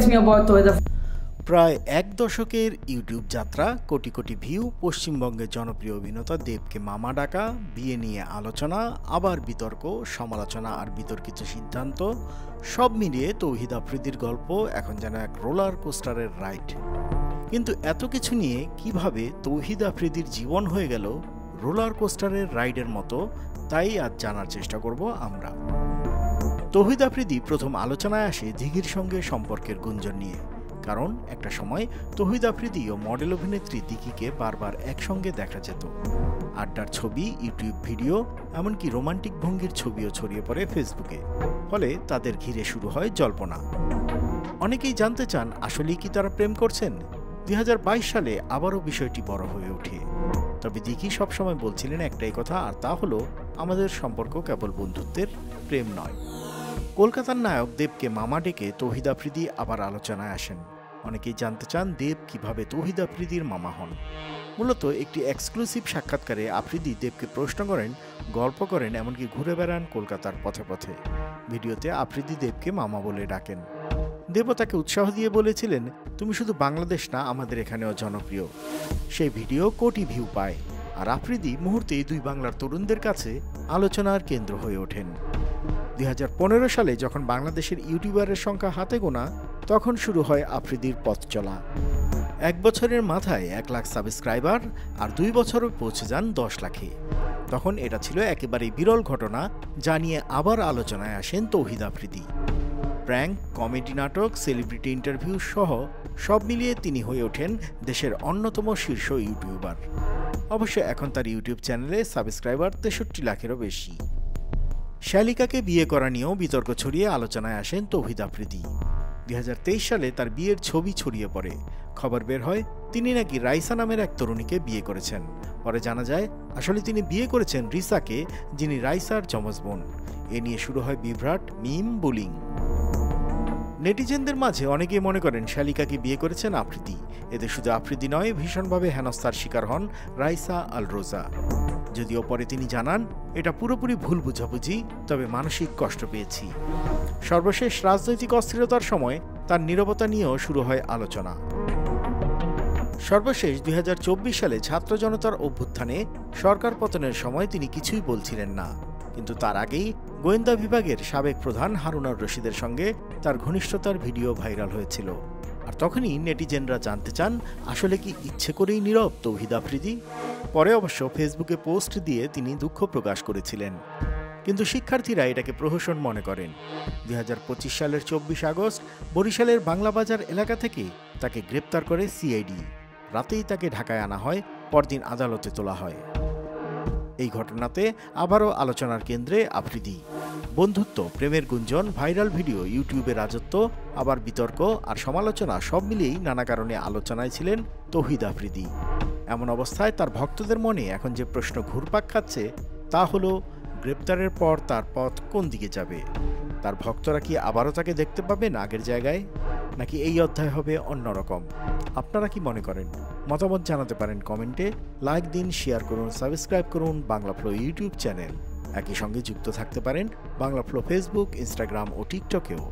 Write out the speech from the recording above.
talking about Tawhida. প্রায় এক দশকের ইউটিউব যাত্রা, কোটি কোটি ভিউ, পশ্চিমবঙ্গের জনপ্রিয় অভিনেতা দেবকে মামা ডাকা, বিয়ে নিয়ে আলোচনা, আবার বিতর্ক, সমালোচনা আর বিতর্কিত সিদ্ধান্ত, সব মিলিয়ে তৌহিদ আফ্রিদির গল্প এখন যেন এক রোলার কোস্টারের রাইড। কিন্তু এত কিছু নিয়ে কিভাবে তৌহিদ আফ্রিদির জীবন হয়ে গেল রোলার কোস্টারের রাইডের মতো, তাই আজ জানার চেষ্টা করব আমরা। তৌহিদ আফ্রিদি প্রথম আলোচনায় আসে দিঘির সঙ্গে সম্পর্কের গুঞ্জন নিয়ে। কারণ একটা সময় তৌহিদ আফ্রিদি ও মডেল অভিনেত্রী দিঘিকে বারবার একসঙ্গে দেখা যেত। আড্ডার ছবি, ইউটিউব ভিডিও, এমনকি রোমান্টিক ভঙ্গির ছবিও ছড়িয়ে পড়ে ফেসবুকে। ফলে তাদের ঘিরে শুরু হয় জল্পনা। অনেকেই জানতে চান আসলেই কি তারা প্রেম করছেন। 2022 সালে আবারও বিষয়টি বড় হয়ে ওঠে। তবে দিঘি সবসময় বলছিলেন একটাই কথা, আর তা হলো আমাদের সম্পর্ক কেবল বন্ধুত্বের, প্রেম নয়। কলকাতার নায়ক দেবকে মামা ডেকে তৌহিদ আফ্রিদি আবার আলোচনায় আসেন। অনেকেই জানতে চান দেব কিভাবে তৌহিদ আফ্রিদির মামা হন। মূলত একটি এক্সক্লুসিভ সাক্ষাৎকারে আফ্রিদি দেবকে প্রশ্ন করেন, গল্প করেন, এমনকি ঘুরে বেড়ান কলকাতার পথে পথে। ভিডিওতে আফ্রিদি দেবকে মামা বলে ডাকেন। দেবও তাকে উৎসাহ দিয়ে বলেছিলেন, তুমি শুধু বাংলাদেশ না, আমাদের এখানেও জনপ্রিয়। সেই ভিডিও কোটি ভিউ পায়, আর আফ্রিদি মুহূর্তেই দুই বাংলার তরুণদের কাছে আলোচনার কেন্দ্র হয়ে ওঠেন। 2015 সালে যখন বাংলাদেশের ইউটিউবারের সংখ্যা হাতে গোনা, তখন শুরু হয় আফ্রিদির পথ চলা। 1 বছরের মাথায় 1 লাখ সাবস্ক্রাইবার, আর 2 বছরে পৌঁছে যান 10 লাখে। তখন এটা ছিল একেবারেই বিরল ঘটনা, যা নিয়ে আবার আলোচনায় আসেন তৌহিদ আফ্রিদি। প্র্যাঙ্ক, কমেডি নাটক, সেলিব্রিটি ইন্টারভিউ সহ সব মিলিয়ে তিনি হয়ে ওঠেন দেশের অন্যতম শীর্ষ ইউটিউবার। অবশ্য এখন তার ইউটিউব চ্যানেলে সাবস্ক্রাইবার 63 লাখেরও বেশি। শ্যালিকাকে বিয়ে করা নিয়েও বিতর্ক ছড়িয়ে আলোচনায় আসেন তৌহিদ আফ্রিদি। 2023 সালে তার বিয়ের ছবি ছড়িয়ে পড়ে। খবর বের হয় তিনি নাকি রাইসা নামের এক তরুণীকে বিয়ে করেছেন। পরে জানা যায় আসলে তিনি বিয়ে করেছেন রিসাকে, যিনি রাইসার যমজ বোন। এ নিয়ে শুরু হয় বিভ্রাট, মিম, বুলিং। নেটিজেনদের মাঝে অনেকেই মনে করেন শ্যালিকাকে বিয়ে করেছেন আফ্রিদি। এতে শুধু আফ্রিদি নয়, ভীষণভাবে হেনস্থার শিকার হন রাইসা আল রোজা। যদিও পরে তিনি জানান এটা পুরোপুরি ভুল বুঝাবুঝি, তবে মানসিক কষ্ট পেয়েছি। সর্বশেষ রাজনৈতিক অস্থিরতার সময় তার নীরবতা নিয়েও শুরু হয় আলোচনা। সর্বশেষ 2024 সালে ছাত্র জনতার অভ্যুত্থানে সরকার পতনের সময় তিনি কিছুই বলছিলেন না। কিন্তু তার আগেই গোয়েন্দা বিভাগের সাবেক প্রধান হারুনার রশিদের সঙ্গে তার ঘনিষ্ঠতার ভিডিও ভাইরাল হয়েছিল। আর তখনই নেটিজেনরা জানতে চান আসলে কি ইচ্ছে করেই নীরব তৌহিদ আফ্রিদি। পরে অবশ্য ফেসবুকে পোস্ট দিয়ে তিনি দুঃখ প্রকাশ করেছিলেন। কিন্তু শিক্ষার্থীরা এটাকে প্রহসন মনে করেন। 2025 সালের 24 আগস্ট বরিশালের বাংলাবাজার এলাকা থেকে তাকে গ্রেপ্তার করে সিআইডি। রাতেই তাকে ঢাকায় আনা হয়, পরদিন আদালতে তোলা হয়। এই ঘটনাতে আবারও আলোচনার কেন্দ্রে আফ্রিদি। বন্ধুত্ব, প্রেমের গুঞ্জন, ভাইরাল ভিডিও, ইউটিউবে রাজত্ব, আবার বিতর্ক আর সমালোচনা সব মিলিয়েই নানা কারণে আলোচনায় ছিলেন তৌহিদ আফ্রিদি। এমন অবস্থায় তার ভক্তদের মনে এখন যে প্রশ্ন ঘুরপাক খাচ্ছে তা হলো গ্রেপ্তারের পর তার পথ কোন দিকে যাবে। তার ভক্তরা কি আবারও তাকে দেখতে পাবেন আগের জায়গায়, নাকি এই অধ্যায় হবে অন্যরকম? আপনারা কি মনে করেন? মতামত জানাতে পারেন কমেন্টে। লাইক দিন, শেয়ার করুন, সাবস্ক্রাইব করুন বাংলা ফ্লো ইউটিউব চ্যানেল। একই সঙ্গে যুক্ত থাকতে পারেন বাংলা ফ্লো ফেসবুক, ইনস্টাগ্রাম ও টিকটকেও।